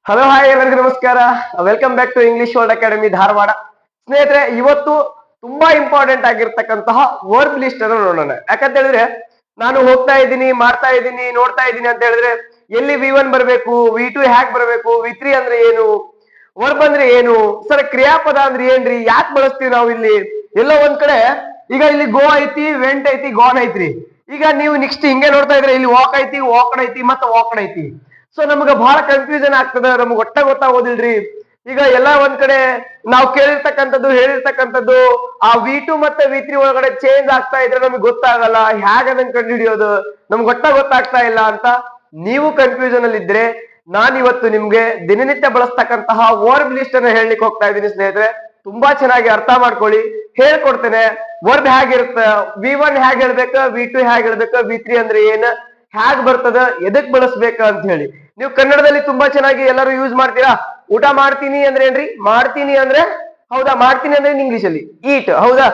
Hello hi ಎಲ್ಲರಿಗೂ ನಮಸ್ಕಾರ. Welcome back to English world academy Dharwad. ಸ್ನೇಹಿತರೆ, ಇವತ್ತು ತುಂಬಾ ಇಂಪಾರ್ಟೆಂಟ್ ಆಗಿರ್ತಕ್ಕಂತಹ ವರ್ಬ್ ಲಿಸ್ಟ್ ಅನ್ನು ನೋಡೋಣ. ಯಾಕಂತ ಹೇಳಿದ್ರೆ ನಾನು ಹೋಗ್ತಾ ಇದ್ದೀನಿ, ಮಾಡ್ತಾ ಇದ್ದೀನಿ, ನೋಡ್ತಾ ಇದ್ದೀನಿ ಅಂತ ಹೇಳಿದ್ರೆ ಎಲ್ಲಿ V1 ಬರಬೇಕು, V2 ಹ್ಯಾಕ್ ಬರಬೇಕು, V3 ಅಂದ್ರೆ ಏನು, ವರ್ಬ್ ಅಂದ್ರೆ ಏನು, ಸರ್ ಕ್ರಿಯಾಪದ ಅಂದ್ರೆ ಏನ್ರಿ, ಯಾಕೆ ಬಳಸ್ತೀವಿ ನಾವು ಇಲ್ಲಿ, ಎಲ್ಲೋ ಒಂದ್ ಕಡೆ ಈಗ ಇಲ್ಲಿ ಗೋ ಐತಿ, ವೆಂಟ್ ಐತಿ, ಗಾನ್ ಐತ್ರಿ. ಈಗ ನೀವು ನೆಕ್ಸ್ಟ್ ಹಿಂಗೆ ನೋಡ್ತಾ ಇದ್ರೆ ಇಲ್ಲಿ ವಾಕ್ ಐತಿ, ವಾಕ್ಡ್ ಐತಿ, ಮತ್ತೆ ವಾಕ್ಡ್ ಐತಿ. ಸೊ ನಮ್ಗೆ ಬಹಳ ಕನ್ಫ್ಯೂಷನ್ ಆಗ್ತದ, ನಮ್ಗೆ ಒಟ್ಟ ಗೊತ್ತಾಗೋದಿಲ್ರಿ. ಈಗ ಎಲ್ಲಾ ಒಂದ್ ಕಡೆ ನಾವು ಕೇಳಿರ್ತಕ್ಕಂಥದ್ದು ಹೇಳಿರ್ತಕ್ಕಂಥದ್ದು ಆ V2 ಮತ್ತೆ V3 ಒಳಗಡೆ ಚೇಂಜ್ ಆಗ್ತಾ ಇದ್ರೆ ನಮ್ಗೆ ಗೊತ್ತಾಗಲ್ಲ, ಹೇಗೆ ಅದನ್ನ ಕಂಡು ಹಿಡಿಯೋದು, ನಮ್ಗೆ ಒಟ್ಟ ಗೊತ್ತಾಗ್ತಾ ಇಲ್ಲ ಅಂತ ನೀವು ಕನ್ಫ್ಯೂಷನ್ ಅಲ್ಲಿ ಇದ್ರೆ ನಾನು ಇವತ್ತು ನಿಮ್ಗೆ ದಿನನಿತ್ಯ ಬಳಸ್ತಕ್ಕಂತಹ ವರ್ಬ್ ಲಿಸ್ಟ್ ಅನ್ನ ಹೇಳಲಿಕ್ಕೆ ಹೋಗ್ತಾ ಇದ್ದೀನಿ ಸ್ನೇಹಿತರೆ. ತುಂಬಾ ಚೆನ್ನಾಗಿ ಅರ್ಥ ಮಾಡ್ಕೊಳ್ಳಿ, ಹೇಳ್ಕೊಡ್ತೇನೆ. ವರ್ಬ್ ಹೇಗಿರುತ್ತೆ, V1 ಹೇಗೆ ಹೇಳ್ಬೇಕು, V2 ಹೇಗೆ ಹೇಳ್ಬೇಕು, V3 ಅಂದ್ರೆ ಏನ್, ಹ್ಯಾಗ್ ಬರ್ತದ, ಎದಕ್ ಬಳಸ್ಬೇಕ ಅಂತ ಹೇಳಿ. ನೀವು ಕನ್ನಡದಲ್ಲಿ ತುಂಬಾ ಚೆನ್ನಾಗಿ ಎಲ್ಲರೂ ಯೂಸ್ ಮಾಡ್ತೀರಾ. ಊಟ ಮಾಡ್ತೀನಿ ಅಂದ್ರೆ ಏನ್ರಿ, ಮಾಡ್ತೀನಿ ಅಂದ್ರೆ ಹೌದಾ, ಮಾಡ್ತೀನಿ ಅಂದ್ರೆ ಇಂಗ್ಲಿಷ್ ಅಲ್ಲಿ ಈಟ್, ಹೌದಾ.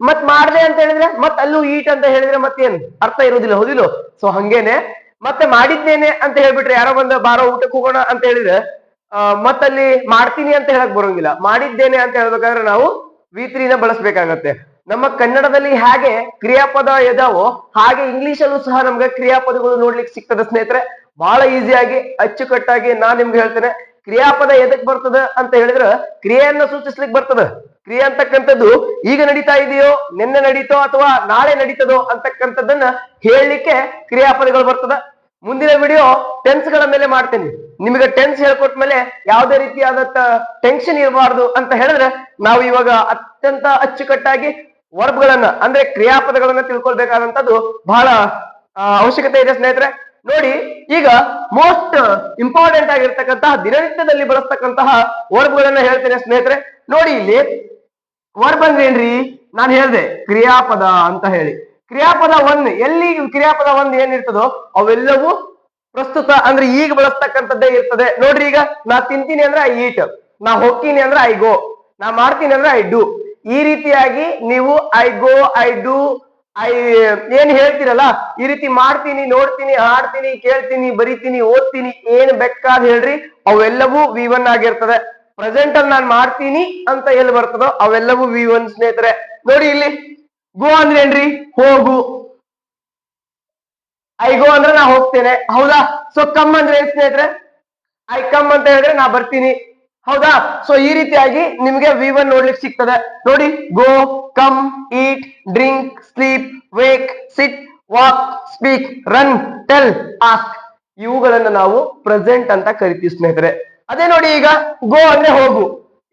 ಮತ್ ಮಾಡ್ದೆ ಅಂತ ಹೇಳಿದ್ರೆ ಮತ್ ಅಲ್ಲೂ ಈಟ್ ಅಂತ ಹೇಳಿದ್ರೆ ಮತ್ತೇನ್ ಅರ್ಥ ಇರೋದಿಲ್ಲ, ಹೌದಿಲ್ಲ. ಸೊ ಹಂಗೇನೆ ಮತ್ತೆ ಮಾಡಿದ್ದೇನೆ ಅಂತ ಹೇಳ್ಬಿಟ್ರೆ, ಯಾರೋ ಬಂದ ಬಾರೋ ಊಟಕ್ಕೆ ಹೋಗೋಣ ಅಂತ ಹೇಳಿದ್ರೆ ಮತ್ತಲ್ಲಿ ಮಾಡ್ತೀನಿ ಅಂತ ಹೇಳಕ್ ಬರೋಂಗಿಲ್ಲ. ಮಾಡಿದ್ದೇನೆ ಅಂತ ಹೇಳ್ಬೇಕಾದ್ರೆ ನಾವು V3 ನ ಬಳಸ್ಬೇಕಾಗತ್ತೆ. ನಮ್ಮ ಕನ್ನಡದಲ್ಲಿ ಹೇಗೆ ಕ್ರಿಯಾಪದ ಇದಾವೋ ಹಾಗೆ ಇಂಗ್ಲಿಷ್ ಅಲ್ಲೂ ಸಹ ನಮ್ಗೆ ಕ್ರಿಯಾಪದಗಳು ನೋಡ್ಲಿಕ್ಕೆ ಸಿಗ್ತದೆ ಸ್ನೇಹಿತರೆ. ಬಹಳ ಈಸಿಯಾಗಿ ಅಚ್ಚುಕಟ್ಟಾಗಿ ನಾನ್ ನಿಮ್ಗೆ ಹೇಳ್ತೇನೆ. ಕ್ರಿಯಾಪದ ಎದಕ್ ಬರ್ತದ ಅಂತ ಹೇಳಿದ್ರೆ ಕ್ರಿಯೆಯನ್ನ ಸೂಚಿಸ್ಲಿಕ್ಕೆ ಬರ್ತದ. ಕ್ರಿಯೆ ಅಂತಕ್ಕಂಥದ್ದು ಈಗ ನಡೀತಾ ಇದೆಯೋ, ನಿನ್ನೆ ನಡೀತೋ, ಅಥವಾ ನಾಳೆ ನಡೀತದೋ ಅಂತಕ್ಕಂಥದ್ದನ್ನ ಹೇಳಲಿಕ್ಕೆ ಕ್ರಿಯಾಪದಗಳು ಬರ್ತದ. ಮುಂದಿನ ವಿಡಿಯೋ ಟೆನ್ಸ್ ಗಳ ಮೇಲೆ ಮಾಡ್ತೇನೆ. ನಿಮಗೆ ಟೆನ್ಸ್ ಹೇಳ್ಕೊಟ್ಟ ಮೇಲೆ ಯಾವುದೇ ರೀತಿಯಾದಂತ ಟೆನ್ಷನ್ ಇರಬಾರ್ದು ಅಂತ ಹೇಳಿದ್ರೆ ನಾವು ಇವಾಗ ಅತ್ಯಂತ ಅಚ್ಚುಕಟ್ಟಾಗಿ ವರ್ಬ್ ಗಳನ್ನ ಅಂದ್ರೆ ಕ್ರಿಯಾಪದಗಳನ್ನ ತಿಳ್ಕೊಳ್ಬೇಕಾದಂತದ್ದು ಬಹಳ ಅವಶ್ಯಕತೆ ಇದೆ ಸ್ನೇಹಿತರೆ. ನೋಡಿ, ಈಗ ಮೋಸ್ಟ್ ಇಂಪಾರ್ಟೆಂಟ್ ಆಗಿರ್ತಕ್ಕಂತಹ ದಿನನಿತ್ಯದಲ್ಲಿ ಬಳಸ್ತಕ್ಕಂತಹ ವರ್ಬ್ ಗಳನ್ನ ಹೇಳ್ತೇನೆ ಸ್ನೇಹಿತರೆ. ನೋಡಿ, ಇಲ್ಲಿ ವರ್ಬ್ ಅಂದ್ರೆ ಏನ್ರಿ, ನಾನು ಹೇಳ್ದೆ ಕ್ರಿಯಾಪದ ಅಂತ ಹೇಳಿ. ಕ್ರಿಯಾಪದ ಒಂದ್ ಎಲ್ಲಿ ಕ್ರಿಯಾಪದ ಒಂದ್ ಏನಿರ್ತದೋ ಅವೆಲ್ಲವೂ ಪ್ರಸ್ತುತ ಅಂದ್ರೆ ಈಗ ಬಳಸ್ತಕ್ಕಂಥದ್ದೇ ಇರ್ತದೆ. ನೋಡ್ರಿ, ಈಗ ನಾ ತಿಂತೀನಿ ಅಂದ್ರೆ ಐ ಈಟ್, ನಾ ಹೋಗ್ತೀನಿ ಅಂದ್ರೆ ಐ ಗೋ, ನಾ ಮಾಡ್ತೀನಿ ಅಂದ್ರೆ ಐ ಡೂ. ಈ ರೀತಿಯಾಗಿ ನೀವು I go, I do, I ಏನ್ ಹೇಳ್ತೀರಲ್ಲ, ಈ ರೀತಿ ಮಾಡ್ತೀನಿ, ನೋಡ್ತೀನಿ, ಆಡ್ತೀನಿ, ಕೇಳ್ತೀನಿ, ಬರಿತೀನಿ, ಓದ್ತೀನಿ, ಏನ್ ಬೇಕಾದ್ ಹೇಳ್ರಿ, ಅವೆಲ್ಲವೂ V1 ಆಗಿರ್ತದೆ. ಪ್ರೆಸೆಂಟ್ ಅಲ್ಲಿ ನಾನು ಮಾಡ್ತೀನಿ ಅಂತ ಎಲ್ಲಿ ಬರ್ತದೋ ಅವೆಲ್ಲವೂ V1 ಸ್ನೇಹಿತರೆ. ನೋಡಿ, ಇಲ್ಲಿ ಗೋ ಅಂದ್ರೆ ಏನ್ರಿ, ಹೋಗು. ಐ ಗೋ ಅಂದ್ರೆ ನಾ ಹೋಗ್ತೇನೆ, ಹೌದಾ. ಸೊ ಕಮ್ ಅಂದ್ರೆ ಏನ್ ಸ್ನೇಹಿತರೆ, ಐ ಕಮ್ ಅಂತ ಹೇಳಿದ್ರೆ ನಾ ಬರ್ತೀನಿ, ಹೌದಾ. ಸೊ ಈ ರೀತಿಯಾಗಿ ನಿಮ್ಗೆ V1 ನೋಡ್ಲಿಕ್ಕೆ ಸಿಗ್ತದೆ. ನೋಡಿ, go, come, eat, drink, sleep, wake, sit, walk, speak, run, tell, ask, ಇವುಗಳನ್ನ ನಾವು ಪ್ರೆಸೆಂಟ್ ಅಂತ ಕರಿತೀವಿ ಸ್ನೇಹಿತರೆ. ಅದೇ ನೋಡಿ, ಈಗ ಗೋ ಅಂದ್ರೆ ಹೋಗು.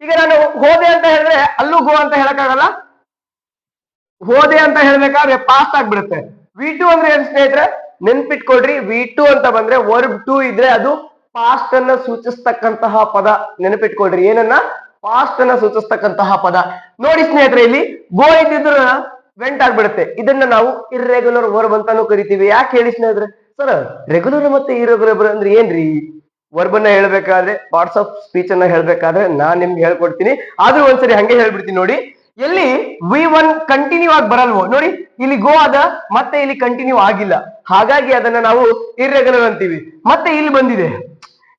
ಈಗ ನಾನು ಹೋದೆ ಅಂತ ಹೇಳಿದ್ರೆ ಅಲ್ಲೂ ಗೋ ಅಂತ ಹೇಳಕ್ಕಾಗಲ್ಲ, ಹೋದೆ ಅಂತ ಹೇಳ್ಬೇಕಾದ್ರೆ ಪಾಸ್ಟ್ ಆಗ್ಬಿಡುತ್ತೆ. V2 ಅಂದ್ರೆ ಏನ್ ಸ್ನೇಹಿತರೆ, ನೆನ್ಪಿಟ್ಕೊಳ್ರಿ, V2 ಅಂತ ಬಂದ್ರೆ ವರ್ಬ್ 2 ಇದ್ರೆ ಅದು ಪಾಸ್ಟ್ ಅನ್ನ ಸೂಚಿಸ್ತಕ್ಕಂತಹ ಪದ. ನೆನಪಿಟ್ಕೊಳ್ರಿ, ಏನನ್ನ, ಪಾಸ್ಟ್ ಅನ್ನ ಸೂಚಿಸ್ತಕ್ಕಂತಹ ಪದ. ನೋಡಿ ಸ್ನೇಹಿತರೆ, ಇಲ್ಲಿ ಗೋ ಇದ್ದಿದ್ರ ವೆಂಟ್ ಆಗ್ಬಿಡುತ್ತೆ. ಇದನ್ನ ನಾವು ಇರ್ರೆಗ್ಯುಲರ್ ವರ್ಬ್ ಅಂತಾನು ಕರಿತೀವಿ. ಯಾಕೆ ಹೇಳಿ ಸ್ನೇಹಿತರೆ, ಸರ್ ರೆಗ್ಯುಲರ್ ಮತ್ತೆ ಇರ್ರೆಗ್ಯುಲರ್ ಅಂದ್ರೆ ಏನ್ರಿ, ವರ್ಬ್ ಅನ್ನ ಹೇಳ್ಬೇಕಾದ್ರೆ, ಪಾರ್ಟ್ಸ್ ಆಫ್ ಸ್ಪೀಚ್ ಅನ್ನ ಹೇಳ್ಬೇಕಾದ್ರೆ ನಾನ್ ನಿಮ್ಗೆ ಹೇಳ್ಕೊಡ್ತೀನಿ. ಆದ್ರೂ ಒಂದ್ಸರಿ ಹಂಗೆ ಹೇಳ್ಬಿಡ್ತೀನಿ. ನೋಡಿ, ಎಲ್ಲಿ V1 ಕಂಟಿನ್ಯೂ ಆಗಿ ಬರಲ್ವೋ, ನೋಡಿ ಇಲ್ಲಿ ಗೋ ಅದ, ಮತ್ತೆ ಇಲ್ಲಿ ಕಂಟಿನ್ಯೂ ಆಗಿಲ್ಲ, ಹಾಗಾಗಿ ಅದನ್ನ ನಾವು ಇರ್ರೆಗ್ಯುಲರ್ ಅಂತೀವಿ. ಮತ್ತೆ ಇಲ್ಲಿ ಬಂದಿದೆ.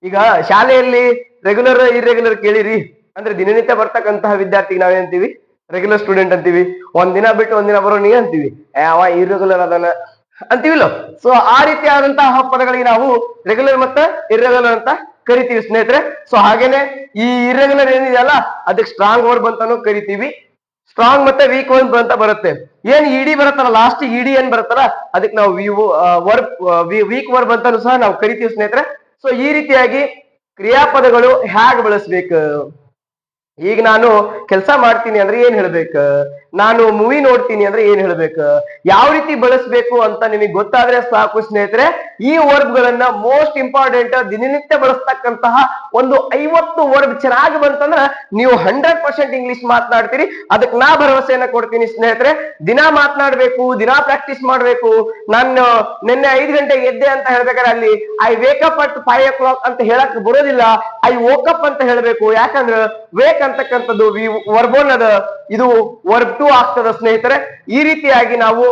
ಈಗ ಶಾಲೆಯಲ್ಲಿ ರೆಗ್ಯುಲರ್ ಇರ್ರೆಗ್ಯುಲರ್ ಕೇಳಿರಿ ಅಂದ್ರೆ ದಿನನಿತ್ಯ ಬರ್ತಕ್ಕಂತಹ ವಿದ್ಯಾರ್ಥಿಗೆ ನಾವೇಂತೀವಿ, ರೆಗ್ಯುಲರ್ ಸ್ಟೂಡೆಂಟ್ ಅಂತೀವಿ. ಒಂದಿನ ಬಿಟ್ಟು ಒಂದಿನ ಬರೋನಿಗೆ ಅಂತೀವಿ ಅವ ಇರ್ರೆಗ್ಯುಲರ್ ಅದನ್ನ ಅಂತೀವಿಲ್ಲ. ಸೊ ಆ ರೀತಿಯಾದಂತಹ ಪದಗಳಿಗೆ ನಾವು ರೆಗ್ಯುಲರ್ ಮತ್ತೆ ಇರ್ರೆಗ್ಯುಲರ್ ಅಂತ ಕರಿತೀವಿ ಸ್ನೇಹಿತರೆ. ಸೊ ಹಾಗೇನೆ ಈ ಇರ್ರೆಗ್ಯುಲರ್ ಏನಿದೆಯಲ್ಲ ಅದಕ್ಕೆ ಸ್ಟ್ರಾಂಗ್ ವರ್ಬ್ ಅಂತಾನು ಕರಿತೀವಿ. ಸ್ಟ್ರಾಂಗ್ ಮತ್ತೆ ವೀಕ್ ವರ್ಬ್ ಅಂತ ಬರುತ್ತೆ. ಏನ್ ಇಡಿ ಬರುತ್ತಲ್ಲ, ಲಾಸ್ಟ್ ಇಡಿ ಏನ್ ಬರುತ್ತಲ್ಲ ಅದಕ್ಕೆ ನಾವು ವೀಕ್ ವರ್ಬ್ ಅಂತಾನು ಸಹ ನಾವು ಕರಿತೀವಿ ಸ್ನೇಹಿತರೆ. ಸೊ ಈ ರೀತಿಯಾಗಿ ಕ್ರಿಯಾಪದಗಳು ಹ್ಯಾಗ್ ಬಳಸ್ಬೇಕು. ಈಗ ನಾನು ಕೆಲಸ ಮಾಡ್ತೀನಿ ಅಂದ್ರೆ ಏನ್ ಹೇಳ್ಬೇಕು, ನಾನು ಮೂವಿ ನೋಡ್ತೀನಿ ಅಂದ್ರೆ ಏನ್ ಹೇಳ್ಬೇಕು, ಯಾವ ರೀತಿ ಬಳಸ್ಬೇಕು ಅಂತ ನಿಮಗೆ ಗೊತ್ತಾದ್ರೆ ಸಾಕು ಸ್ನೇಹಿತರೆ. ಈ ವರ್ಬ್ ಗಳನ್ನ ಮೋಸ್ಟ್ ಇಂಪಾರ್ಟೆಂಟ್ ದಿನನಿತ್ಯ ಬಳಸ್ತಕ್ಕಂತಹ ಒಂದು 50 ವರ್ಬ್ ಚೆನ್ನಾಗಿ ಬಂತಂದ್ರೆ ನೀವು 100% ಇಂಗ್ಲಿಷ್ ಮಾತನಾಡ್ತೀರಿ. ಅದಕ್ಕೆ ನಾ ಭರವಸೆಯನ್ನ ಕೊಡ್ತೀನಿ ಸ್ನೇಹಿತರೆ. ದಿನಾ ಮಾತನಾಡ್ಬೇಕು, ದಿನಾ ಪ್ರಾಕ್ಟೀಸ್ ಮಾಡ್ಬೇಕು. ನಾನು ನಿನ್ನೆ 5 ಗಂಟೆಗೆ ಎದ್ದೆ ಅಂತ ಹೇಳ್ಬೇಕಾದ್ರೆ ಅಲ್ಲಿ ಐ ವೇಕಪ್ ಅಟ್ 5 o'clock ಅಂತ ಹೇಳಕ್ ಬರೋದಿಲ್ಲ, ಐ ವೋಕಪ್ ಅಂತ ಹೇಳ್ಬೇಕು. ಯಾಕಂದ್ರೆ ವೇಕ್ ಅಂತಕ್ಕಂಥದ್ದು ವರ್ಬ್ ಅದ, ಇದು ವರ್ಬ್ 2 ಆಗ್ತದ ಸ್ನೇಹಿತರೆ. ಈ ರೀತಿಯಾಗಿ ನಾವು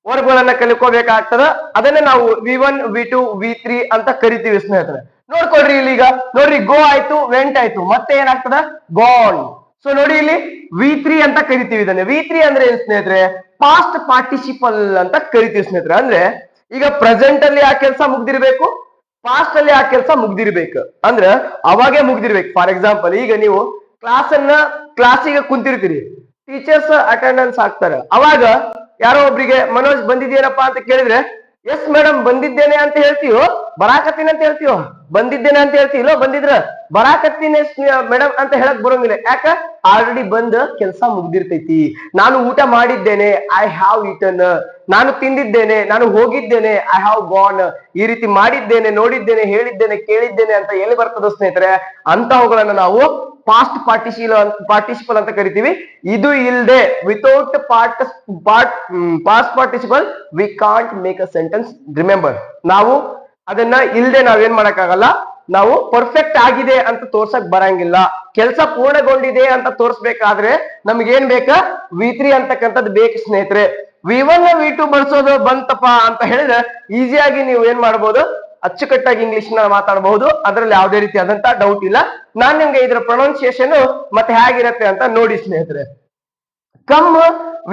ವರ್ಬ್ ಗಳನ್ನ ಕಲಿಕೋಬೇಕಾಗ್ತದ. ಅದನ್ನ ನಾವು V1, V2, V3 ಅಂತ ಕರಿತೀವಿ ಸ್ನೇಹಿತರೆ. ನೋಡ್ಕೊಳ್ರಿ ಇಲ್ಲಿ ಈಗ ನೋಡ್ರಿ ಗೋ ಆಯ್ತು ವೆಂಟ್ ಆಯ್ತು ಮತ್ತೆ ಏನಾಗ್ತದ ಗಾನ್. ಸೊ ನೋಡಿ ಇಲ್ಲಿ ವಿ3 ಅಂತ ಕರಿತೀವಿ ಇದನ್ನ. ವಿ3 ಅಂದ್ರೆ ಏನ್ ಸ್ನೇಹಿತರೆ ಪಾಸ್ಟ್ ಪಾರ್ಟಿಸಿಪಲ್ ಅಂತ ಕರಿತೀವಿ ಸ್ನೇಹಿತರೆ. ಅಂದ್ರೆ ಈಗ ಪ್ರೆಸೆಂಟ್ ಅಲ್ಲಿ ಆ ಕೆಲಸ ಮುಗ್ದಿರ್ಬೇಕು, ಪಾಸ್ಟ್ ಅಲ್ಲಿ ಆ ಕೆಲಸ ಮುಗ್ದಿರ್ಬೇಕು, ಅಂದ್ರೆ ಅವಾಗೆ ಮುಗ್ದಿರ್ಬೇಕು. ಫಾರ್ ಎಕ್ಸಾಂಪಲ್ ಈಗ ನೀವು ಕ್ಲಾಸಿಗೆ ಕುಂತಿರ್ತೀರಿ, ಟೀಚರ್ಸ್ ಅಟೆಂಡೆನ್ಸ್ ಹಾಕ್ತಾರೆ, ಅವಾಗ ಯಾರೋ ಒಬ್ರಿಗೆ ಮನೋಜ್ ಬಂದಿದ್ದೇನಪ್ಪಾ ಅಂತ ಕೇಳಿದ್ರೆ ಎಸ್ ಮೇಡಮ್ ಬಂದಿದ್ದೇನೆ ಅಂತ ಹೇಳ್ತೀವೋ ಬರಾಕತ್ತೀನಿ ಅಂತ ಹೇಳ್ತೀವೋ? ಬಂದಿದ್ದೇನೆ ಅಂತ ಹೇಳ್ತೀವೋ? ಬಂದಿದ್ರ ಬರಾಕತ್ತೀನಿ ಮೇಡಮ್ ಅಂತ ಹೇಳಕ್ ಬರೋಂಗಿಲ್ಲ. ಯಾಕ? ಆಲ್ರೆಡಿ ಬಂದ್ ಕೆಲಸ ಮುಗ್ದಿರ್ತೈತಿ. ನಾನು ಊಟ ಮಾಡಿದ್ದೇನೆ, ಐ ಹ್ಯಾವ್ ಈಟನ್. ನಾನು ತಿಂದಿದ್ದೇನೆ, ನಾನು ಹೋಗಿದ್ದೇನೆ, ಐ ಹ್ಯಾವ್ ಗಾನ್. ಈ ರೀತಿ ಮಾಡಿದ್ದೇನೆ, ನೋಡಿದ್ದೇನೆ, ಹೇಳಿದ್ದೇನೆ, ಕೇಳಿದ್ದೇನೆ ಅಂತ ಎಲ್ಲಿ ಬರ್ತದ ಸ್ನೇಹಿತರೆ? ಅಂತವುಗಳನ್ನ ನಾವು ಪಾಸ್ಟ್ ಪಾರ್ಟಿಸಿಪಲ್ ಅಂತ ಕರಿತೀವಿ. ಇದು ಇಲ್ದೆ without past participle we can't make a sentence. Remember, ನಾವು ಅದನ್ನ ಇಲ್ದೆ ನಾವೇನ್ ಮಾಡಕ್ಕಾಗಲ್ಲ. ನಾವು ಪರ್ಫೆಕ್ಟ್ ಆಗಿದೆ ಅಂತ ತೋರ್ಸಕ್ ಬರಂಗಿಲ್ಲ. ಕೆಲಸ ಪೂರ್ಣಗೊಂಡಿದೆ ಅಂತ ತೋರ್ಸ್ಬೇಕಾದ್ರೆ ನಮ್ಗೇನ್ ಬೇಕಾ? ವಿ3 ಅಂತಕ್ಕಂಥದ್ದು ಬೇಕು ಸ್ನೇಹಿತರೆ. ವಿ1 ವಿ2 ಬಳಸೋದು ಬಂತಪ್ಪ ಅಂತ ಹೇಳಿದ್ರೆ ಈಸಿಯಾಗಿ ನೀವು ಏನ್ ಮಾಡ್ಬೋದು? ಅಚ್ಚುಕಟ್ಟಾಗಿ ಇಂಗ್ಲಿಷ್ ನ ಮಾತಾಡಬಹುದು. ಅದರಲ್ಲಿ ಯಾವುದೇ ರೀತಿಯಾದಂತ ಡೌಟ್ ಇಲ್ಲ. ನಾನ್ ನಿಮ್ಗೆ ಇದರ ಪ್ರೊನೌನ್ಸಿಯೇಷನ್ ಮತ್ತೆ ಹೇಗಿರುತ್ತೆ ಅಂತ ನೋಡಿ ಸ್ನೇಹಿತರೆ. ಕಮ್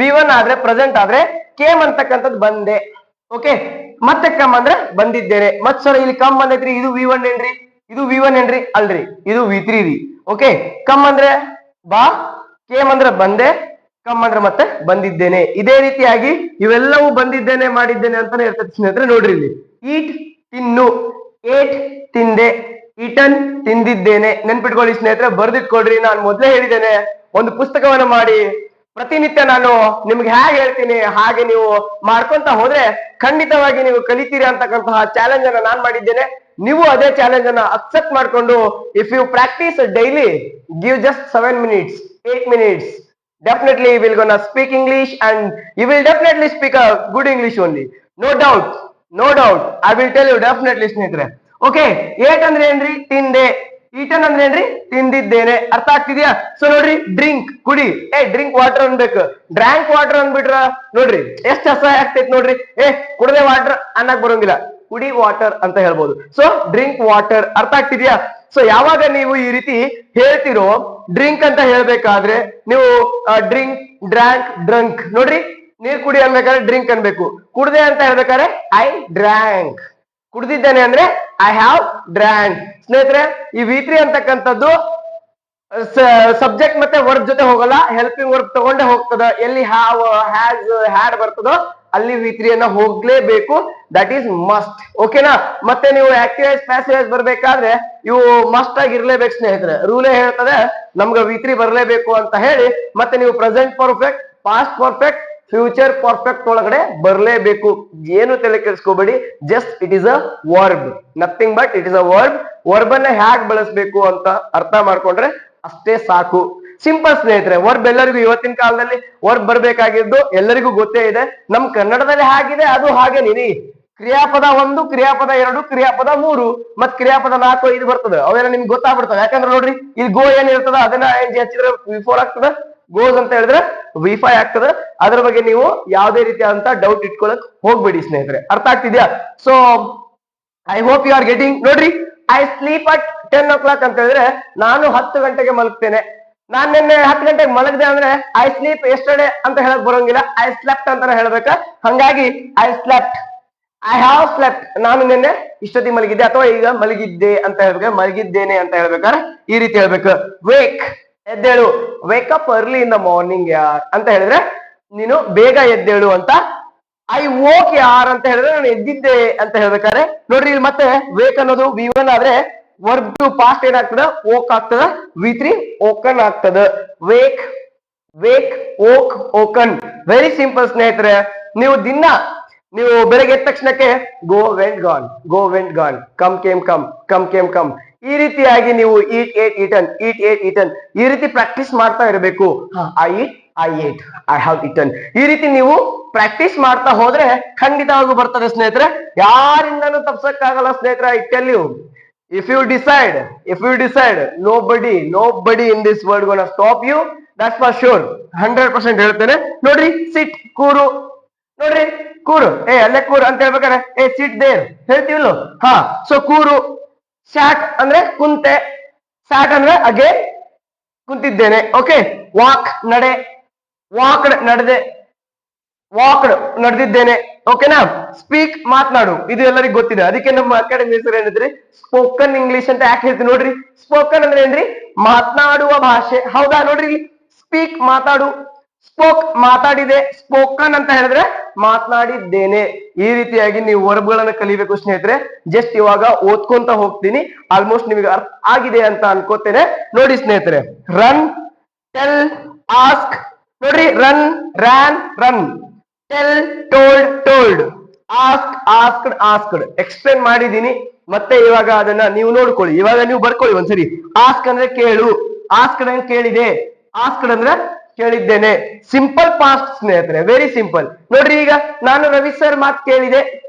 ವಿ1 ಆದ್ರೆ ಪ್ರೆಸೆಂಟ್ ಆದ್ರೆ ಕೇಮ್ ಅಂತಕ್ಕಂಥದ್ದು ಬಂದೆ. ಓಕೆ, ಮತ್ತೆ ಕಮ್ ಅಂದ್ರೆ ಬಂದಿದ್ದೇನೆ. ಮತ್ ಸರ್ ಇಲ್ಲಿ ಕಮ್ ಬಂದೈತ್ರಿ, ಇದು ವಿ1 ಏನ್ರಿ? ಇದು ವಿ1 ಏನ್ರಿ? ಅಲ್ರಿ, ಇದು ವಿ3 ರೀ. ಓಕೆ, ಕಮ್ ಅಂದ್ರೆ ಬಾ, ಕೇಮ್ ಅಂದ್ರೆ ಬಂದೆ, ಕಮ್ ಅಂದ್ರೆ ಮತ್ತೆ ಬಂದಿದ್ದೇನೆ. ಇದೇ ರೀತಿಯಾಗಿ ಇವೆಲ್ಲವೂ ಬಂದಿದ್ದೇನೆ ಮಾಡಿದ್ದೇನೆ ಅಂತಾನೆ ಇರ್ತದೆ ಸ್ನೇಹಿತರೆ. ನೋಡ್ರಿ ಇಲ್ಲಿ ಈಟ್ ತಿನ್ನು, ಏಟ್ ತಿಂದೆ, ಈಟನ್ ತಿಂದಿದ್ದೇನೆ. ನೆನ್ಪಿಟ್ಕೊಳ್ಳಿ ಸ್ನೇಹಿತರೆ, ಬರ್ದಿಟ್ಕೊಳ್ರಿ. ನಾನು ಮೊದಲೇ ಹೇಳಿದ್ದೇನೆ, ಒಂದು ಪುಸ್ತಕವನ್ನು ಮಾಡಿ ಪ್ರತಿನಿತ್ಯ ನಾನು ನಿಮ್ಗೆ ಹೇಗೆ ಹೇಳ್ತೀನಿ ಹಾಗೆ ನೀವು ಮಾಡ್ಕೊಂತ ಹೋದ್ರೆ ಖಂಡಿತವಾಗಿ ನೀವು ಕಲಿತೀರಿ ಅಂತಕ್ಕಂತಹ ಚಾಲೆಂಜ್ ಅನ್ನ ನಾನ್ ಮಾಡಿದ್ದೇನೆ. ನೀವು ಅದೇ ಚಾಲೆಂಜ್ ಅನ್ನ ಅಕ್ಸೆಪ್ಟ್ ಮಾಡ್ಕೊಂಡು if you practise daily, give just 7 minutes 8 minutes, definitely you will gonna speak English and you will definitely speak a good English only. No doubt, no doubt, I will tell you definitely ಸ್ನೇಹಿತರೆ. Okay, eight ಅಂದ್ರೆ ಏನ್ರಿ? ತಿಂದೆ. Eaten ಅಂದ್ರೆ ಏನ್ರಿ? ತಿಂದಿದ್ದೇನೆ. ಅರ್ಥ ಆಗ್ತಿದ್ಯಾ? So ನೋಡ್ರಿ, drink ಕುಡಿ, ಡ್ರಿಂಕ್ ವಾಟರ್ ಅನ್ಬೇಕು. ಡ್ರ್ಯಾಂಕ್ ವಾಟರ್ ಅಂದ್ಬಿಟ್ರ ನೋಡ್ರಿ ಎಷ್ಟ್ ಅಸಹ್ಯ ಆಗ್ತೈತಿ ನೋಡ್ರಿ. ಕುಡದೆ ವಾಟರ್ ಅನ್ನಕ್ ಬರೋಂಗಿಲ್ಲ, ಕುಡಿ ವಾಟರ್ ಅಂತ ಹೇಳ್ಬೋದು. So drink water. ಅರ್ಥ ಆಗ್ತಿದ್ಯಾ? ಸೊ ಯಾವಾಗ ನೀವು ಈ ರೀತಿ ಹೇಳ್ತಿರೋ ಡ್ರಿಂಕ್ ಅಂತ ಹೇಳ್ಬೇಕಾದ್ರೆ ನೀವು ಡ್ರಿಂಕ್, ಡ್ರ್ಯಾಂಕ್, ಡ್ರಂಕ್. ನೋಡ್ರಿ, ನೀರ್ ಕುಡಿ ಅನ್ಬೇಕಾದ್ರೆ ಡ್ರಿಂಕ್ ಅನ್ಬೇಕು. ಕುಡ್ದೆ ಅಂತ ಹೇಳ್ಬೇಕಾದ್ರೆ ಐ ಡ್ರ್ಯಾಂಕ್. ಕುಡ್ದಿದ್ದೇನೆ ಅಂದ್ರೆ ಐ ಹ್ಯಾವ್ ಡ್ರ್ಯಾಂಕ್. ಸ್ನೇಹಿತರೆ, ಈ ವಿ3 ಅಂತಕ್ಕಂಥದ್ದು ಸಬ್ಜೆಕ್ಟ್ ಮತ್ತೆ ವರ್ಬ್ ಜೊತೆ ಹೋಗಲ್ಲ, ಹೆಲ್ಪಿಂಗ್ ವರ್ಬ್ ತಗೊಂಡೇ ಹೋಗ್ತದ. ಎಲ್ಲಿ ಹ್ಯಾವ್, ಹ್ಯಾಸ್, ಹ್ಯಾಡ್ ಬರ್ತದೋ ಅಲ್ಲಿ ವಿ3 ಅನ್ನ ಹೋಗ್ಲೇಬೇಕು. That is must. ಓಕೆನಾ? ಮತ್ತೆ ನೀವು ಆಕ್ಟಿವೈಸ್ ಪ್ಯಾಸಿವೈಸ್ ಬರ್ಬೇಕಾದ್ರೆ ಇವು ಮಸ್ಟ್ ಆಗಿ ಇರ್ಲೇಬೇಕು ಸ್ನೇಹಿತರೆ. ರೂಲೇ ಹೇಳ್ತದೆ ನಮ್ಗೆ ವಿ3 ಬರ್ಲೇಬೇಕು ಅಂತ ಹೇಳಿ. ಮತ್ತೆ ನೀವು present perfect, past perfect, future perfect ಒಳಗಡೆ ಬರ್ಲೇಬೇಕು. ಏನು ತಲೆ ಕೆಡಿಸ್ಕೋಬೇಡಿ. Just it is a verb, nothing but it is a verb. Verb ಅನ್ನ ಹ್ಯಾಗ್ ಬಳಸಬೇಕು ಅಂತ ಅರ್ಥ ಮಾಡ್ಕೊಂಡ್ರೆ ಅಷ್ಟೇ ಸಾಕು. ಸಿಂಪಲ್ ಸ್ನೇಹಿತರೆ. ವರ್ಬ್ ಎಲ್ಲರಿಗೂ ಇವತ್ತಿನ ಕಾಲದಲ್ಲಿ ವರ್ಬ್ ಬರ್ಬೇಕಾಗಿದ್ದು ಎಲ್ಲರಿಗೂ ಗೊತ್ತೇ ಇದೆ. ನಮ್ ಕನ್ನಡದಲ್ಲಿ ಹೇಗಿದೆ ಅದು ಹಾಗೆ ನಿರಿ. ಕ್ರಿಯಾಪದ 1, ಕ್ರಿಯಾಪದ 2, ಕ್ರಿಯಾಪದ 3 ಮತ್ ಕ್ರಿಯಾಪದ 4, 5 ಬರ್ತದೆ. ಅವೆಲ್ಲ ನಿಮ್ಗೆ ಗೊತ್ತಾಗ್ಬಿಡ್ತವೆ. ಯಾಕಂದ್ರೆ ನೋಡ್ರಿ, ಇಲ್ಲಿ ಗೋ ಏನ್ ಇರ್ತದ ಅದನ್ನ ಹಚ್ಚಿದ್ರೆ ವಿ4 ಆಗ್ತದ, ಗೋಸ್ ಅಂತ ಹೇಳಿದ್ರೆ ವಿ5 ಆಗ್ತದೆ. ಅದ್ರ ಬಗ್ಗೆ ನೀವು ಯಾವುದೇ ರೀತಿಯಾದಂತ ಡೌಟ್ ಇಟ್ಕೊಳಕ್ ಹೋಗ್ಬೇಡಿ ಸ್ನೇಹಿತರೆ. ಅರ್ಥ ಆಗ್ತಿದ್ಯಾ? So I hope you are getting. ನೋಡ್ರಿ, ಐ ಸ್ಲೀಪ್ ಅಟ್ 10 o'clock ಅಂತ ಹೇಳಿದ್ರೆ ನಾನು 10 ಗಂಟೆಗೆ ಮಲಗ್ತೇನೆ. ನಾನ್ ನಿನ್ನೆ 10 ಗಂಟೆಗೆ ಮಲಗಿದೆ ಅಂದ್ರೆ ಐ ಸ್ಲೀಪ್ ಎಸ್ಟರ್ಡೇ ಅಂತ ಹೇಳಕ್ ಬರೋಂಗಿಲ್ಲ, ಐ ಸ್ಲೆಪ್ಟ್ ಅಂತಾನೆ ಹೇಳ್ಬೇಕ. ಹಂಗಾಗಿ I slept, I have slept. ನಾನು ನಿನ್ನೆ ಇಷ್ಟೊತ್ತಿಗೆ ಮಲಗಿದ್ದೆ ಅಥವಾ ಈಗ ಮಲಗಿದ್ದೆ ಅಂತ ಹೇಳ್ಬೇಕು. ಮಲಗಿದ್ದೇನೆ ಅಂತ ಹೇಳ್ಬೇಕಾದ್ರೆ ಈ ರೀತಿ ಹೇಳ್ಬೇಕು. ವೇಕ್, ಎದ್ದೇಳು. Wake up early in the morning ಯಾರ್ ಅಂತ ಹೇಳಿದ್ರೆ ನೀನು ಬೇಗ ಎದ್ದೇಳು ಅಂತ. ಐ ವೋಕ್ ಯಾರ್ ಅಂತ ಹೇಳಿದ್ರೆ ನಾನು ಎದ್ದಿದ್ದೆ ಅಂತ ಹೇಳ್ಬೇಕಾದ್ರೆ ನೋಡ್ರಿ, ಇಲ್ಲಿ ಮತ್ತೆ ವೇಕ್ ಅನ್ನೋದು ವಿ1 ಆದ್ರೆ ವರ್ಬ್ ಟು ಪಾಸ್ಟ್ ಏನಾಗ್ತದ? ಓಕ್ ಆಗ್ತದ. ವಿ3 ಓಕನ್ ಆಗ್ತದ. Wake, wake, woke, woken. Very simple ಸ್ನೇಹಿತರೆ. ನೀವು ದಿನ ನೀವು ಬೆಳಗ್ಗೆ ಎದ್ದ ತಕ್ಷಣಕ್ಕೆ go went gone, go went gone, come came come, come came come. ಈ ರೀತಿಯಾಗಿ ನೀವು eat ate eaten, eat ate eaten ಈ ರೀತಿ ಪ್ರಾಕ್ಟೀಸ್ ಮಾಡ್ತಾ ಇರಬೇಕು. I eat, I ate, I have eaten. ಈ ರೀತಿ ನೀವು ಪ್ರಾಕ್ಟೀಸ್ ಮಾಡ್ತಾ ಹೋದ್ರೆ ಖಂಡಿತವಾಗೂ ಬರ್ತದೆ ಸ್ನೇಹಿತರೆ. ಯಾರಿಂದನೂ ತಪ್ಸಕ್ಕಾಗಲ್ಲ ಸ್ನೇಹಿತರೆ. I tell you, if you decide, nobody in this world gonna stop you. That's for sure. 100% ಹೇಳ್ತೇನೆ. ನೋಡ್ರಿ, ಸಿಟ್, ಕೂರು. ನೋಡ್ರಿ, ಕೂರು, ಅಲ್ಲೇ ಕೂರು ಅಂತ ಹೇಳ್ಬೇಕಾರೆ ಸಿಟ್ ದೇರ್ ಹೇಳ್ತೀವಿಲ್ಲ. ಸೊ ಕೂರು, ಸ್ಯಾಟ್ ಅಂದ್ರೆ ಕುಂತೆ, ಸ್ಯಾಟ್ ಅಂದ್ರೆ ಅಗೇನ್ ಕುಂತಿದ್ದೇನೆ. ಓಕೆ, ವಾಕ್ ನಡೆ, ವಾಕ್ಡ್ ನಡೆದೆ, ವಾಕ್ಡ್ ನಡೆದಿದ್ದೇನೆ. ಓಕೆನಾ. ಸ್ಪೀಕ್ ಮಾತನಾಡು, ಇದು ಎಲ್ಲರಿಗೂ ಗೊತ್ತಿದೆ. ಅದಕ್ಕೆ ನಮ್ಮ ಅಕಾಡೆಮಿ ಹೆಸರು ಏನಿದ್ರಿ ಸ್ಪೋಕನ್ ಇಂಗ್ಲಿಷ್ ಅಂತ ಯಾಕೆ ಹೇಳ್ತೀವಿ ನೋಡ್ರಿ. ಸ್ಪೋಕನ್ ಅಂದ್ರೆ ಏನ್ರಿ, ಮಾತನಾಡುವ ಭಾಷೆ. ಹೌದಾ ನೋಡ್ರಿ, ಸ್ಪೀಕ್ ಮಾತಾಡು, ಸ್ಪೋಕ್ ಮಾತಾಡಿದೆ, ಸ್ಪೋಕನ್ ಅಂತ ಹೇಳಿದ್ರೆ ಮಾತನಾಡಿದ್ದೇನೆ. ಈ ರೀತಿಯಾಗಿ ನೀವು ವರ್ಬ್ಗಳನ್ನ ಕಲಿಬೇಕು ಸ್ನೇಹಿತರೆ. ಜಸ್ಟ್ ಇವಾಗ ಓದ್ಕೊಂತ ಹೋಗ್ತೀನಿ, ಆಲ್ಮೋಸ್ಟ್ ನಿಮಗೆ ಅರ್ಥ ಆಗಿದೆ ಅಂತ ಅನ್ಕೋತೇನೆ. ನೋಡಿ ಸ್ನೇಹಿತರೆ, ರನ್, ಟೆಲ್, ಆಸ್ಕ್. ನೋಡ್ರಿ, run, ran, run, tell, told, told, ask, asked, asked. Explain ಮಾಡಿದೀನಿ, ಮತ್ತೆ ಇವಾಗ ಅದನ್ನ ನೀವು ನೋಡ್ಕೊಳ್ಳಿ. ಇವಾಗ ನೀವು ಬರ್ಕೊಳ್ಳಿ ಒಂದ್ಸರಿ. ಆಸ್ಕ್ ಅಂದ್ರೆ ಕೇಳು, ಆಸ್ಕ್ಡ್ ಅಂದ್ರೆ ಕೇಳಿದೆ, ಆಸ್ಕ್ಡ್ ಅಂದ್ರೆ ಕೇಳಿದ್ದೇನೆ. ಸಿಂಪಲ್ ಪಾಸ್ಟ್ ಸ್ನೇಹಿತರೆ, ವೆರಿ ಸಿಂಪಲ್. ನೋಡ್ರಿ, ಈಗ ನಾನು ರವಿ ಸರ್ ಮಾತು ಕೇಳಿದೆ,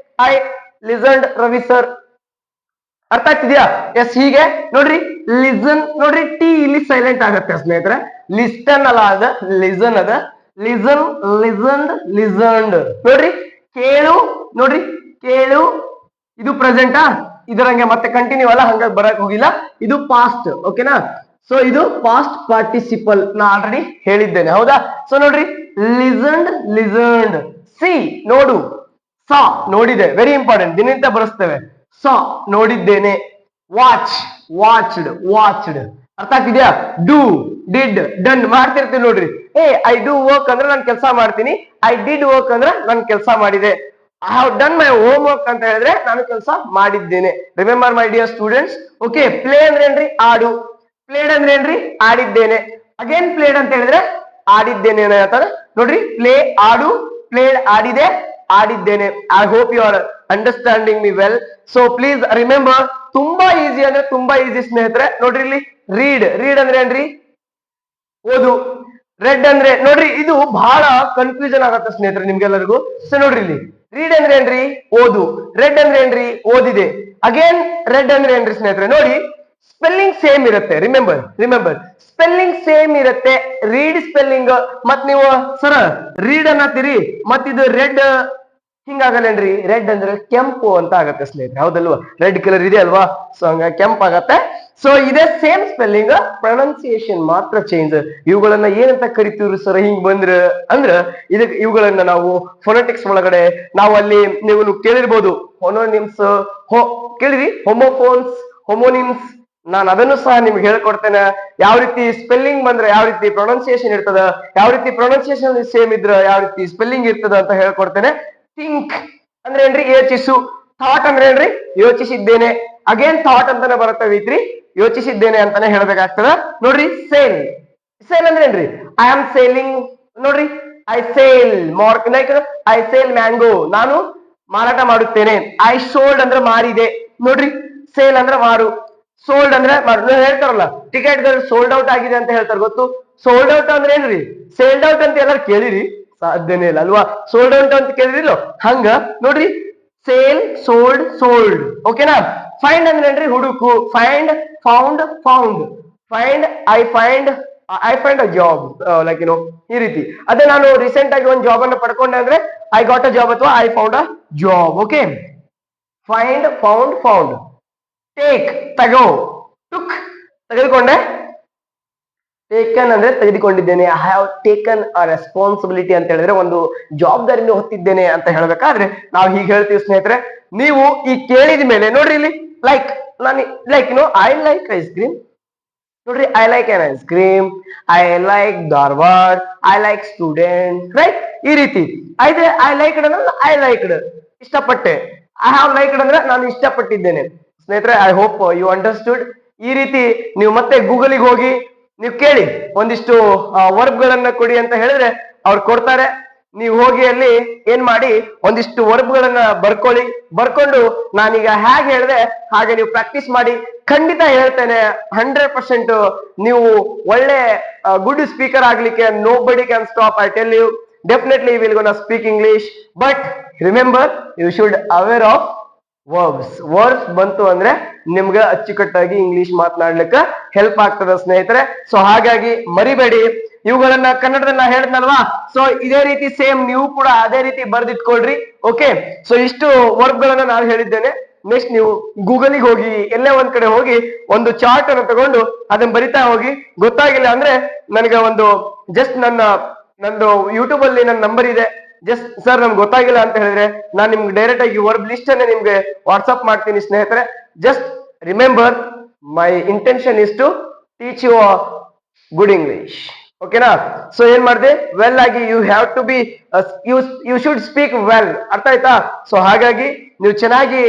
ಐ ಲಿಸನ್ಡ್ ರವಿ ಸರ್. ಅರ್ಥ ಆಗ್ತಿದ್ಯಾ? ಎಸ್, ಹೀಗೆ ನೋಡ್ರಿ, ಲಿಸನ್. ನೋಡ್ರಿ, ಟಿ ಇಲ್ಲಿ ಸೈಲೆಂಟ್ ಆಗತ್ತೆ ಸ್ನೇಹಿತರೆ. ಲಿಸ್ಟನ್ ಅಲ್ಲ, ಅದ ಲಿಸನ್ ಅದ. Listen, listened, listened. ನೋಡ್ರಿ, ಕೇಳು. ನೋಡ್ರಿ, ಕೇಳು, ಇದು ಪ್ರೆಸೆಂಟಾ, ಇದರಂಗೆ ಮತ್ತೆ ಕಂಟಿನ್ಯೂ ಅಲ್ಲ, ಹಂಗಾಗಿ ಬರಕ್ ಹೋಗಿಲ್ಲ. ಇದು ಪಾಸ್ಟ್. ಓಕೆನಾ. ಸೊ ಇದು ಪಾಸ್ಟ್ ಪಾರ್ಟಿಸಿಪಲ್, ನಾ ಆಲ್ರೆಡಿ ಹೇಳಿದ್ದೇನೆ. ಹೌದಾ. ಸೊ ನೋಡ್ರಿ, ಲಿಸನ್ಡ್, ಲಿಸನ್ಡ್. ಸಿ ನೋಡು, ಸಾ ನೋಡಿದೆ, ವೆರಿ ಇಂಪಾರ್ಟೆಂಟ್, ದಿನನಿತ್ಯ ಬಳಸ್ತೇವೆ. ಸಾ ನೋಡಿದ್ದೇನೆ. Watch, watched, watched. ಅರ್ಥ ಆಗ್ತಿದ್ಯಾ? ಡೂ, ಡಿಡ್, ಡನ್ ಮಾಡ್ತಿರ್ತೀವಿ ನೋಡ್ರಿ. ಐ ಡೂ ವರ್ಕ್ ಅಂದ್ರೆ ನಾನು ಕೆಲಸ ಮಾಡ್ತೀನಿ, ಐ ಡಿಡ್ ವರ್ಕ್ ಅಂದ್ರೆ ನಾನು ಕೆಲಸ ಮಾಡಿದೆ. I have done my home work ಅಂತ ಹೇಳಿದ್ರೆ ನಾನು ಕೆಲಸ ಮಾಡಿದ್ದೇನೆ. Remember my dear students. Okay, play ಅಂದ್ರೆ ಏನ್ರಿ, ಆಡು. ಪ್ಲೇಡ್ ಅಂದ್ರೆ ಏನ್ರಿ, ಆಡಿದ್ದೇನೆ. ಅಗೇನ್ ಪ್ಲೇಡ್ ಅಂತ ಹೇಳಿದ್ರೆ ಆಡಿದ್ದೇನೆ ಹೇಳ್ತಾರೆ. ನೋಡ್ರಿ, ಪ್ಲೇ ಆಡು, ಪ್ಲೇಡ್ ಆಡಿದೆ, ಆಡಿದ್ದೇನೆ. I hope you are understanding me well. So please remember, ತುಂಬಾ ಈಸಿ ಅಂದ್ರೆ ತುಂಬಾ ಈಸಿ ಸ್ನೇಹಿತರೆ. ನೋಡ್ರಿ, ಇಲ್ಲಿ ರೀಡ್, ರೀಡ್ ಅಂದ್ರೆ ಏನ್ರಿ, ಓದು. ರೆಡ್ ಅಂದ್ರೆ ನೋಡ್ರಿ, ಇದು ಬಹಳ ಕನ್ಫ್ಯೂಷನ್ ಆಗತ್ತೆ ಸ್ನೇಹಿತರೆ ನಿಮ್ಗೆಲ್ಲರಿಗೂ. ಸೊ ನೋಡ್ರಿ, ಇಲ್ಲಿ ರೀಡ್ ಅಂದ್ರೆ ಏನ್ರಿ, ಓದು. ರೆಡ್ ಅಂದ್ರೆ ಏನ್ರಿ, ಓದಿದೆ. ಅಗೇನ್ ರೆಡ್ ಅಂದ್ರೆ ಏನ್ರಿ ಸ್ನೇಹಿತರೆ, ನೋಡಿ ಸ್ಪೆಲ್ಲಿಂಗ್ ಸೇಮ್ ಇರುತ್ತೆ. ರಿಮೆಂಬರ್, ರಿಮೆಂಬರ್, ಸ್ಪೆಲ್ಲಿಂಗ್ ಸೇಮ್ ಇರುತ್ತೆ. ರೀಡ್ ಸ್ಪೆಲ್ಲಿಂಗ್ ಮತ್ ನೀವು ಸರ ರೀಡ್ ಅನ್ನತ್ತೀರಿ, ಮತ್ ಇದು ರೆಡ್ ಹಿಂಗಾಗಲ್ಲೇನ್ರಿ. ರೆಡ್ ಅಂದ್ರೆ ಕೆಂಪು ಅಂತ ಆಗತ್ತೆ ಸ್ನೇಹಿತರೆ, ಹೌದಲ್ವಾ? ರೆಡ್ ಕಲರ್ ಇದೆ ಅಲ್ವಾ, ಸೊ ಹಂಗ ಕೆಂಪ್ ಆಗತ್ತೆ. ಸೊ ಇದೇ ಸೇಮ್ ಸ್ಪೆಲ್ಲಿಂಗ್, ಪ್ರೊನೌನ್ಸಿಯೇಷನ್ ಮಾತ್ರ ಚೇಂಜ್. ಇವುಗಳನ್ನ ಏನಂತ ಕರಿತೀವ್ರಿ ಸರ್ ಹಿಂಗ್ ಬಂದ್ರ ಅಂದ್ರ, ಇದಕ್ಕೆ ಇವುಗಳನ್ನ ನಾವು ಫೊನೆಟಿಕ್ಸ್ ಒಳಗಡೆ ನಾವು ಅಲ್ಲಿ ನೀವು ಕೇಳಿರ್ಬೋದು, ಹೊನೋನಿಮ್ಸ್, ಕೇಳಿರಿ, ಹೊಮೋಫೋನ್ಸ್, ಹೊಮೋನಿಮ್ಸ್. ನಾನು ಅದನ್ನು ಸಹ ನಿಮ್ಗೆ ಹೇಳ್ಕೊಡ್ತೇನೆ. ಯಾವ ರೀತಿ ಸ್ಪೆಲ್ಲಿಂಗ್ ಬಂದ್ರೆ ಯಾವ ರೀತಿ ಪ್ರೊನೌನ್ಸಿಯೇಷನ್ ಇರ್ತದ, ಯಾವ ರೀತಿ ಪ್ರೊನೌನ್ಸಿಯೇಷನ್ ಸೇಮ್ ಇದ್ರ ಯಾವ ರೀತಿ ಸ್ಪೆಲ್ಲಿಂಗ್ ಇರ್ತದ ಅಂತ ಹೇಳ್ಕೊಡ್ತೇನೆ. ಥಿಂಕ್ ಅಂದ್ರೆ ಏನ್ರಿ, ಯೋಚಿಸು. ಥಾಟ್ ಅಂದ್ರೆ ಏನ್ರಿ, ಯೋಚಿಸಿದ್ದೇನೆ. ಅಗೇನ್ ಥಾಟ್ ಅಂತಾನೆ ಬರುತ್ತೆ ವಿತ್ರಿ, ಯೋಚಿಸಿದ್ದೇನೆ ಅಂತಾನೆ ಹೇಳ್ಬೇಕಾಗ್ತದ. ನೋಡ್ರಿ, ಸೇಲ್, ಸೇಲ್ ಅಂದ್ರೆ ಏನ್ರಿ, ಐ ಆಮ್ ಸೇಲಿಂಗ್. ನೋಡ್ರಿ, I sale mark, like I sale mango, ನಾನು ಮಾರಾಟ ಮಾಡುತ್ತೇನೆ. ಐ ಸೋಲ್ಡ್ ಅಂದ್ರೆ ಮಾರಿದೆ. ನೋಡ್ರಿ, ಸೇಲ್ ಅಂದ್ರೆ ಮಾರು, ಸೋಲ್ಡ್ ಅಂದ್ರೆ ಹೇಳ್ತಾರಲ್ಲ, ಟಿಕೆಟ್ ಗಳು ಸೋಲ್ಡ್ ಔಟ್ ಆಗಿದೆ ಅಂತ ಹೇಳ್ತಾರೆ, ಗೊತ್ತು? ಸೋಲ್ಡ್ ಔಟ್ ಅಂದ್ರೆ ಏನ್ರಿ, ಸೇಲ್ಡ್ ಔಟ್ ಅಂತ ಎಲ್ಲರೂ ಕೇಳಿರಿ? ಸಾಧ್ಯನೇ ಇಲ್ಲ ಅಲ್ವಾ. ಸೋಲ್ಡ್ ಔಟ್ ಅಂತ ಕೇಳಿರಿಲ್ಲ, ಹಂಗ ನೋಡ್ರಿ, ಸೇಲ್, ಸೋಲ್ಡ್, ಸೋಲ್ಡ್. ಓಕೆನಾ. ಫೈಂಡ್ ಅಂದ್ರೆ ಏನ್ರಿ, ಹುಡುಕು. Find, found, found. Find, I find a job, like ಈ ರೀತಿ. ಅದೇ ನಾನು ರೀಸೆಂಟ್ ಆಗಿ ಒಂದು ಜಾಬ್ ಅನ್ನು ಪಡ್ಕೊಂಡೆ ಅಂದ್ರೆ ಐ ಗಾಟ್ ಅ ಜಾಬ್ ಅಥವಾ I found a job. Okay, find, found, found. Take ತಗೋ, ಟುಕ್ ತೆಗೆದುಕೊಂಡೆ. ಟೇಕನ್ ಅಂದ್ರೆ ತೆಗೆದುಕೊಂಡಿದ್ದೇನೆ. I have taken a responsibility ಅಂತ ಹೇಳಿದ್ರೆ ಒಂದು ಜವಾಬ್ದಾರಿಯನ್ನು ಹೊತ್ತಿದ್ದೇನೆ ಅಂತ ಹೇಳ್ಬೇಕಾದ್ರೆ ನಾವು ಹೀಗೆ ಹೇಳ್ತೀವಿ ಸ್ನೇಹಿತರೆ. ನೀವು ಈ ಕೇಳಿದ ಮೇಲೆ ನೋಡ್ರಿ, ಇಲ್ಲಿ ಲೈಕ್, ನಾನು like I like ice cream. ನೋಡ್ರಿ, I like an ice cream, I like Dharwad, I like student, right? ಈ ರೀತಿ ಐತೆ. ಐ ಲೈಕ್ಡ್ ಅಂದ್ರೆ ಐ ಲೈಕ್ಡ್, ಇಷ್ಟಪಟ್ಟೆ. ಐ ಹ್ಯಾವ್ ಲೈಕ್ಡ್ ಅಂದ್ರೆ ನಾನು ಇಷ್ಟಪಟ್ಟಿದ್ದೇನೆ. ಸ್ನೇಹಿತರೆ, ಐ ಹೋಪ್ ಯು ಅಂಡರ್ಸ್ಟುಡ್. ಈ ರೀತಿ ನೀವು ಮತ್ತೆ ಗೂಗಲಿಗೆ ಹೋಗಿ ನೀವು ಕೇಳಿ, ಒಂದಿಷ್ಟು ವರ್ಬ್ ಗಳನ್ನ ಕೊಡಿ ಅಂತ ಹೇಳಿದ್ರೆ ಅವ್ರು ಕೊಡ್ತಾರೆ. ನೀವು ಹೋಗಿ ಅಲ್ಲಿ ಏನ್ ಮಾಡಿ, ಒಂದಿಷ್ಟು ವರ್ಬ್ ಗಳನ್ನ ಬರ್ಕೊಳ್ಳಿ. ಬರ್ಕೊಂಡು ನಾನೀಗ ಹೇಗೆ ಹೇಳಿದೆ ಹಾಗೆ ನೀವು ಪ್ರಾಕ್ಟೀಸ್ ಮಾಡಿ. ಖಂಡಿತ ಹೇಳ್ತೇನೆ, 100% ನೀವು ಒಳ್ಳೆ ಗುಡ್ ಸ್ಪೀಕರ್ ಆಗ್ಲಿಕ್ಕೆ nobody can stop. I tell you, definitely will gonna speak English. But remember, you should aware of verbs. Verbs ಬಂತು ಅಂದ್ರೆ ನಿಮ್ಗೆ ಅಚ್ಚುಕಟ್ಟಾಗಿ ಇಂಗ್ಲಿಷ್ ಮಾತನಾಡ್ಲಿಕ್ಕೆ ಹೆಲ್ಪ್ ಆಗ್ತದೆ ಸ್ನೇಹಿತರೆ. ಸೊ ಹಾಗಾಗಿ ಮರಿಬೇಡಿ ಇವುಗಳನ್ನ. ಕನ್ನಡದಲ್ಲಿ ನಾ ಹೇಳಿದ್ನಲ್ವಾ, ಸೊ ಇದೇ ರೀತಿ ಸೇಮ್ ನೀವು ಕೂಡ ಅದೇ ರೀತಿ ಬರ್ದಿಟ್ಕೊಳ್ರಿ. ಓಕೆ, ಸೊ ಇಷ್ಟು ವರ್ಬ್ ಗಳನ್ನ ನಾನು ಹೇಳಿದ್ದೇನೆ. ನೆಕ್ಸ್ಟ್ ನೀವು ಗೂಗಲ್ಗೆ ಹೋಗಿ ಎಲ್ಲೇ ಒಂದ್ ಕಡೆ ಹೋಗಿ ಒಂದು ಚಾರ್ಟ್ ಅನ್ನು ತಗೊಂಡು ಅದನ್ನ ಬರಿತಾ ಹೋಗಿ. ಗೊತ್ತಾಗಿಲ್ಲ ಅಂದ್ರೆ ನನಗೆ ಒಂದು ಜಸ್ಟ್ ನಂದು ಯೂಟ್ಯೂಬ್ ಅಲ್ಲಿ ನನ್ನ ನಂಬರ್ ಇದೆ, ಜಸ್ಟ್ ಸರ್ ನಮ್ಗೆ ಗೊತ್ತಾಗಿಲ್ಲ ಅಂತ ಹೇಳಿದ್ರೆ ನಾನು ನಿಮ್ಗೆ ಡೈರೆಕ್ಟ್ ಆಗಿ ವರ್ಬ್ ಲಿಸ್ಟ್ ಅನ್ನೇ ನಿಮ್ಗೆ ವಾಟ್ಸ್ಆಪ್ ಮಾಡ್ತೀನಿ ಸ್ನೇಹಿತರೆ. Just remember, my intention is to teach you good English. ಓಕೆನಾ? ಸೊ ಏನ್ ಮಾಡಿದೆ, ವೆಲ್ ಆಗಿ you have to be, you should speak well. ಅರ್ಥ ಆಯ್ತಾ? ಸೊ ಹಾಗಾಗಿ ನೀವು ಚೆನ್ನಾಗಿ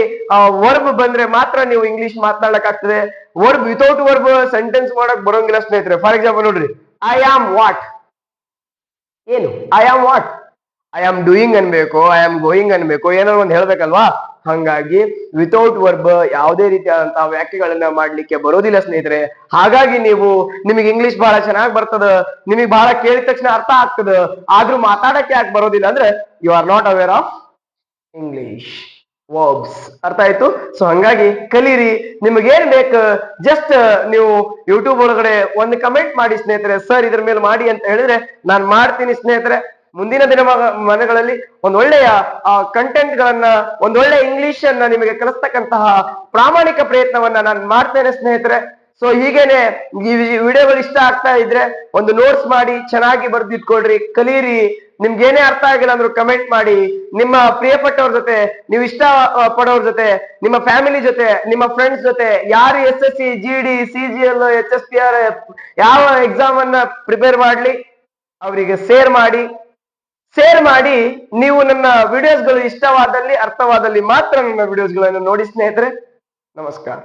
ವರ್ಬ್ ಬಂದ್ರೆ ಮಾತ್ರ ನೀವು ಇಂಗ್ಲಿಷ್ ಮಾತನಾಡಕ್ ಆಗ್ತದೆ. ವರ್ಬ್ ವಿತೌಟ್ ವರ್ಬ್ ಸೆಂಟೆನ್ಸ್ ಮಾಡಕ್ ಬರೋಂಗಿಲ್ಲ ಸ್ನೇಹಿತರೆ. ಫಾರ್ ಎಕ್ಸಾಂಪಲ್ ನೋಡ್ರಿ, ಐ ಆಮ್ ವಾಟ್, ಏನು I am what, I am doing ಅನ್ಬೇಕು, ಐ ಆಮ್ ಗೋಯಿಂಗ್ ಅನ್ಬೇಕು, ಏನೋ ಒಂದು ಹೇಳ್ಬೇಕಲ್ವಾ. ಹಂಗಾಗಿ ವಿತೌಟ್ ವರ್ಬ್ ಯಾವುದೇ ರೀತಿಯಾದಂತಹ ವ್ಯಾಖ್ಯೆಗಳನ್ನ ಮಾಡ್ಲಿಕ್ಕೆ ಬರೋದಿಲ್ಲ ಸ್ನೇಹಿತರೆ. ಹಾಗಾಗಿ ನಿಮಗೆ ಇಂಗ್ಲಿಷ್ ಬಹಳ ಚೆನ್ನಾಗಿ ಬರ್ತದ, ನಿಮಗೆ ಬಹಳ ಕೇಳಿದ ತಕ್ಷಣ ಅರ್ಥ ಆಗ್ತದ, ಆದ್ರೂ ಮಾತಾಡಕ್ಕೆ ಯಾಕೆ ಬರೋದಿಲ್ಲ ಅಂದ್ರೆ you are not aware of English verbs. ಅರ್ಥ ಆಯ್ತು? ಸೊ ಹಂಗಾಗಿ ಕಲೀರಿ. ನಿಮಗೇನ್ ಬೇಕು ಜಸ್ಟ್ ನೀವು ಯೂಟ್ಯೂಬ್ ಒಳಗಡೆ ಒಂದು ಕಮೆಂಟ್ ಮಾಡಿ ಸ್ನೇಹಿತರೆ, ಸರ್ ಇದ್ರ ಮೇಲೆ ಮಾಡಿ ಅಂತ ಹೇಳಿದ್ರೆ ನಾನು ಮಾಡ್ತೀನಿ ಸ್ನೇಹಿತರೆ. ಮುಂದಿನ ದಿನಗಳಲ್ಲಿ ಒಂದೊಳ್ಳೆಯ ಕಂಟೆಂಟ್ ಗಳನ್ನ, ಒಂದೊಳ್ಳೆ ಇಂಗ್ಲಿಷ್ ಅನ್ನ ನಿಮಗೆ ಕಲಿಸ್ತಕ್ಕಂತಹ ಪ್ರಾಮಾಣಿಕ ಪ್ರಯತ್ನವನ್ನ ನಾನು ಮಾಡ್ತೇನೆ ಸ್ನೇಹಿತರೆ. ಸೊ ಹೀಗೇನೆ ಈ ವಿಡಿಯೋಗಳು ಇಷ್ಟ ಆಗ್ತಾ ಇದ್ರೆ ಒಂದು ನೋಟ್ಸ್ ಮಾಡಿ ಚೆನ್ನಾಗಿ ಬರ್ದಿಟ್ಕೊಳ್ರಿ, ಕಲೀರಿ. ನಿಮ್ಗೆ ಏನೇ ಅರ್ಥ ಆಗಿಲ್ಲ ಅಂದ್ರೂ ಕಮೆಂಟ್ ಮಾಡಿ. ನಿಮ್ಮ ಪ್ರಿಯಪಟ್ಟವ್ರ ಜೊತೆ, ನೀವು ಇಷ್ಟ ಪಡೋರ್ ಜೊತೆ, ನಿಮ್ಮ ಫ್ಯಾಮಿಲಿ ಜೊತೆ, ನಿಮ್ಮ ಫ್ರೆಂಡ್ಸ್ ಜೊತೆ, ಯಾರು SSC GD CGL HSPR ಯಾವ ಎಕ್ಸಾಮ್ ಅನ್ನ ಪ್ರಿಪೇರ್ ಮಾಡ್ಲಿ ಅವರಿಗೆ ಶೇರ್ ಮಾಡಿ. ನೀವು ನನ್ನ ವಿಡಿಯೋಸ್ಗಳು ಇಷ್ಟವಾದಲ್ಲಿ, ಅರ್ಥವಾದಲ್ಲಿ ಮಾತ್ರ ನನ್ನ ವಿಡಿಯೋಸ್ಗಳನ್ನು ನೋಡಿ ಸ್ನೇಹಿತರೆ. ನಮಸ್ಕಾರ.